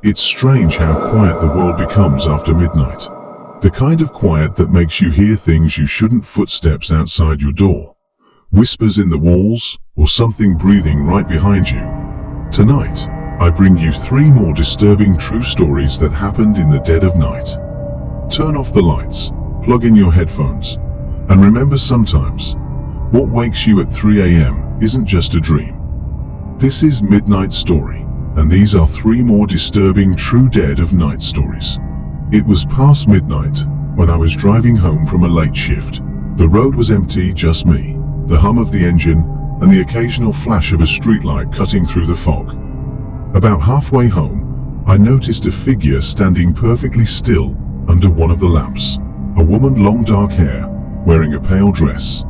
It's strange how quiet the world becomes after midnight. The kind of quiet that makes you hear things you shouldn't, footsteps outside your door, whispers in the walls, or something breathing right behind you. Tonight, I bring you 3 more disturbing true stories that happened in the dead of night. Turn off the lights, plug in your headphones, and remember, sometimes what wakes you at 3 a.m. isn't just a dream. This is Midnight Story, and these are 3 more disturbing true dead of night stories. It was past midnight when I was driving home from a late shift. The road was empty, just me, the hum of the engine, and the occasional flash of a streetlight cutting through the fog. About halfway home, I noticed a figure standing perfectly still under one of the lamps. A woman, long dark hair, wearing a pale dress.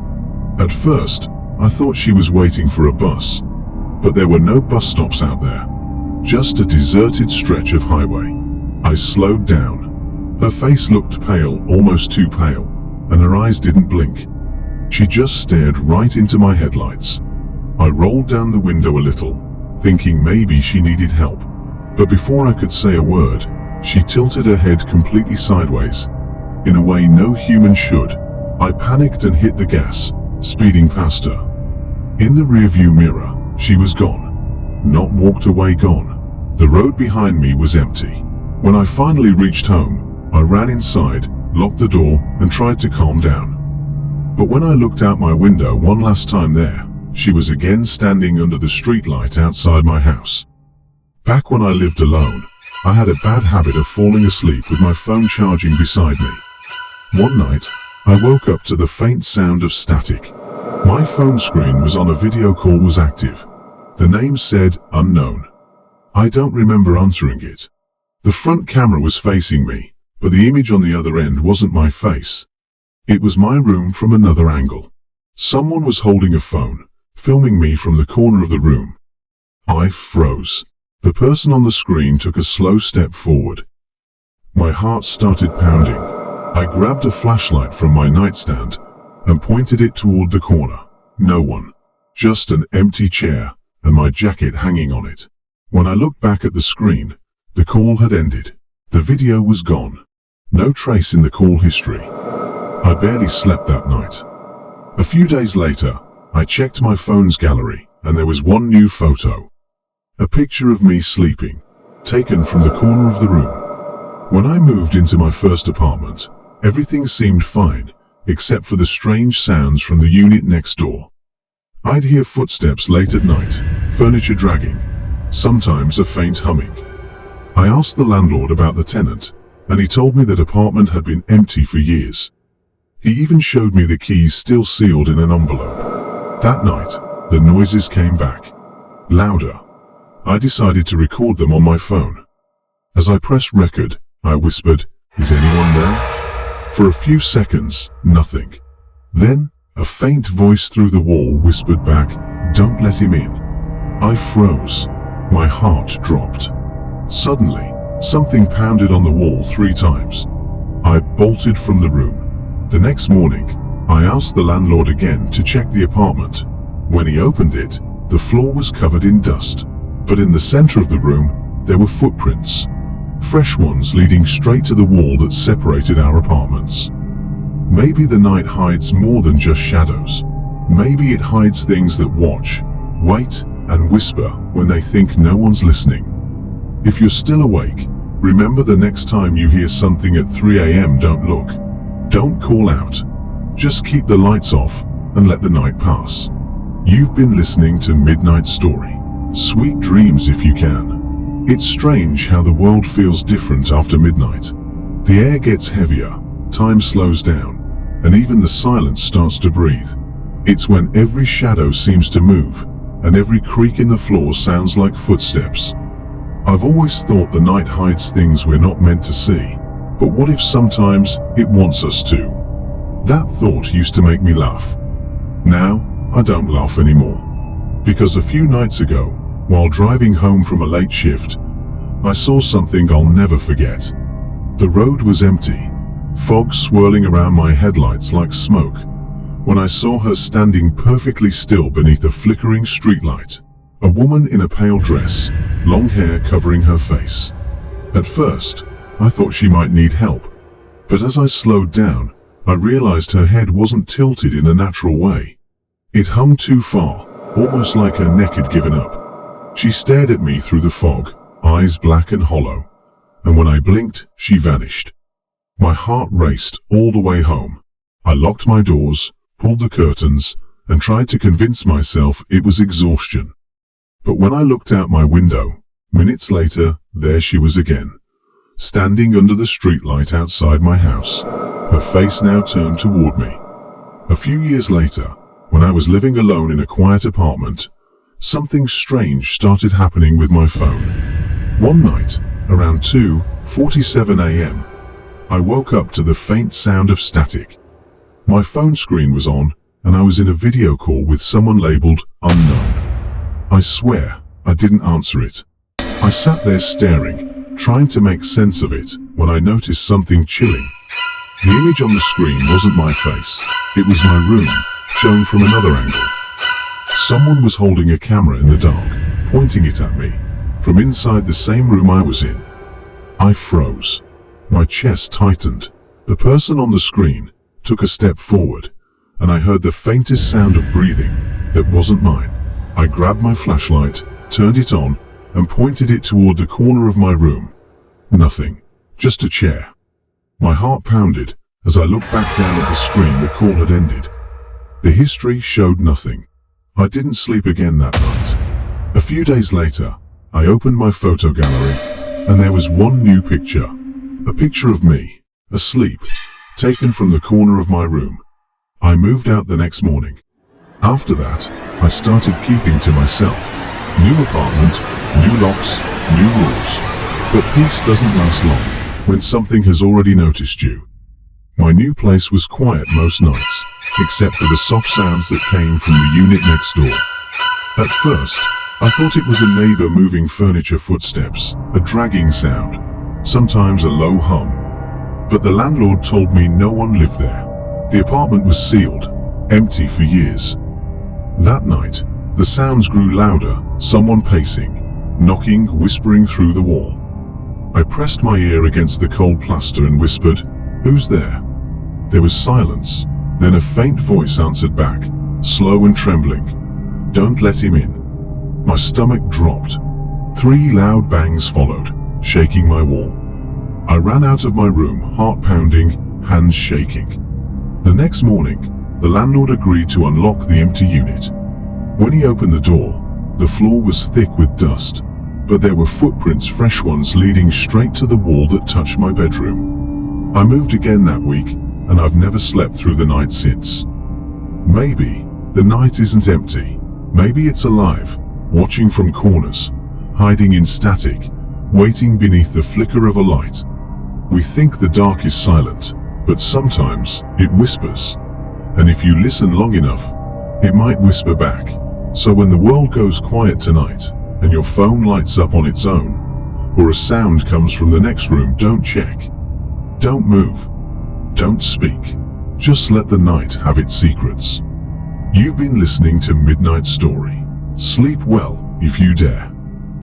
At first, I thought she was waiting for a bus, but there were no bus stops out there. Just a deserted stretch of highway. I slowed down. Her face looked pale, almost too pale, and her eyes didn't blink. She just stared right into my headlights. I rolled down the window a little, thinking maybe she needed help. But before I could say a word, she tilted her head completely sideways, in a way no human should. I panicked and hit the gas, speeding past her. In the rearview mirror, she was gone. Not walked away, gone. The road behind me was empty. When I finally reached home, I ran inside, locked the door, and tried to calm down. But when I looked out my window one last time there, she was again standing under the streetlight outside my house. Back when I lived alone, I had a bad habit of falling asleep with my phone charging beside me. One night, I woke up to the faint sound of static. My phone screen was on, a video call was active. The name said, unknown. I don't remember answering it. The front camera was facing me, but the image on the other end wasn't my face. It was my room from another angle. Someone was holding a phone, filming me from the corner of the room. I froze. The person on the screen took a slow step forward. My heart started pounding. I grabbed a flashlight from my nightstand and pointed it toward the corner. No one. Just an empty chair and my jacket hanging on it. When I looked back at the screen, the call had ended. The video was gone. No trace in the call history. I barely slept that night. A few days later, I checked my phone's gallery, and there was one new photo. A picture of me sleeping, taken from the corner of the room. When I moved into my first apartment, everything seemed fine, except for the strange sounds from the unit next door. I'd hear footsteps late at night, furniture dragging, sometimes a faint humming. I asked the landlord about the tenant, and he told me that apartment had been empty for years. He even showed me the keys still sealed in an envelope. That night, the noises came back. Louder. I decided to record them on my phone. As I pressed record, I whispered, "Is anyone there?" For a few seconds, nothing. Then, a faint voice through the wall whispered back, "Don't let him in." I froze. My heart dropped. Suddenly, something pounded on the wall 3 times. I bolted from the room. The next morning, I asked the landlord again to check the apartment. When he opened it, the floor was covered in dust. But in the center of the room, there were footprints. Fresh ones leading straight to the wall that separated our apartments. Maybe the night hides more than just shadows. Maybe it hides things that watch, wait, and whisper when they think no one's listening. If you're still awake, remember, the next time you hear something at 3 a.m. don't look. Don't call out. Just keep the lights off and let the night pass. You've been listening to Midnight Story. Sweet dreams if you can. It's strange how the world feels different after midnight. The air gets heavier, time slows down, and even the silence starts to breathe. It's when every shadow seems to move, and every creak in the floor sounds like footsteps. I've always thought the night hides things we're not meant to see, but what if sometimes it wants us to? That thought used to make me laugh. Now, I don't laugh anymore. Because a few nights ago, while driving home from a late shift, I saw something I'll never forget. The road was empty, fog swirling around my headlights like smoke, when I saw her standing perfectly still beneath a flickering streetlight. A woman in a pale dress, long hair covering her face. At first, I thought she might need help, but as I slowed down, I realized her head wasn't tilted in a natural way. It hung too far, almost like her neck had given up. She stared at me through the fog, eyes black and hollow, and when I blinked, she vanished. My heart raced all the way home. I locked my doors, pulled the curtains, and tried to convince myself it was exhaustion. But when I looked out my window, minutes later, there she was again, standing under the streetlight outside my house, her face now turned toward me. A few years later, when I was living alone in a quiet apartment, something strange started happening with my phone. One night, around 2:47 a.m., I woke up to the faint sound of static. My phone screen was on, and I was in a video call with someone labeled unknown. I swear, I didn't answer it. I sat there staring, trying to make sense of it, when I noticed something chilling. The image on the screen wasn't my face. It was my room, shown from another angle. Someone was holding a camera in the dark, pointing it at me, from inside the same room I was in. I froze. My chest tightened. The person on the screen took a step forward, and I heard the faintest sound of breathing that wasn't mine. I grabbed my flashlight, turned it on, and pointed it toward the corner of my room. Nothing. Just a chair. My heart pounded as I looked back down at the screen. The call had ended. The history showed nothing. I didn't sleep again that night. A few days later, I opened my photo gallery, and there was one new picture. A picture of me, asleep, taken from the corner of my room. I moved out the next morning. After that, I started keeping to myself. New apartment, new locks, new rules. But peace doesn't last long when something has already noticed you. My new place was quiet most nights, except for the soft sounds that came from the unit next door. At first, I thought it was a neighbor moving furniture, footsteps, a dragging sound, sometimes a low hum. But the landlord told me no one lived there. The apartment was sealed, empty for years. That night, the sounds grew louder, someone pacing, knocking, whispering through the wall. I pressed my ear against the cold plaster and whispered, "Who's there?" There was silence, then a faint voice answered back, slow and trembling, "Don't let him in." My stomach dropped. 3 loud bangs followed, shaking my wall. I ran out of my room, heart pounding, hands shaking. The next morning, the landlord agreed to unlock the empty unit. When he opened the door, the floor was thick with dust, but there were footprints, fresh ones, leading straight to the wall that touched my bedroom. I moved again that week, and I've never slept through the night since. Maybe the night isn't empty. Maybe it's alive, watching from corners, hiding in static, waiting beneath the flicker of a light. We think the dark is silent, but sometimes it whispers. And if you listen long enough, it might whisper back. So when the world goes quiet tonight, and your phone lights up on its own, or a sound comes from the next room, don't check. Don't move. Don't speak. Just let the night have its secrets. You've been listening to Midnight Story. Sleep well, if you dare.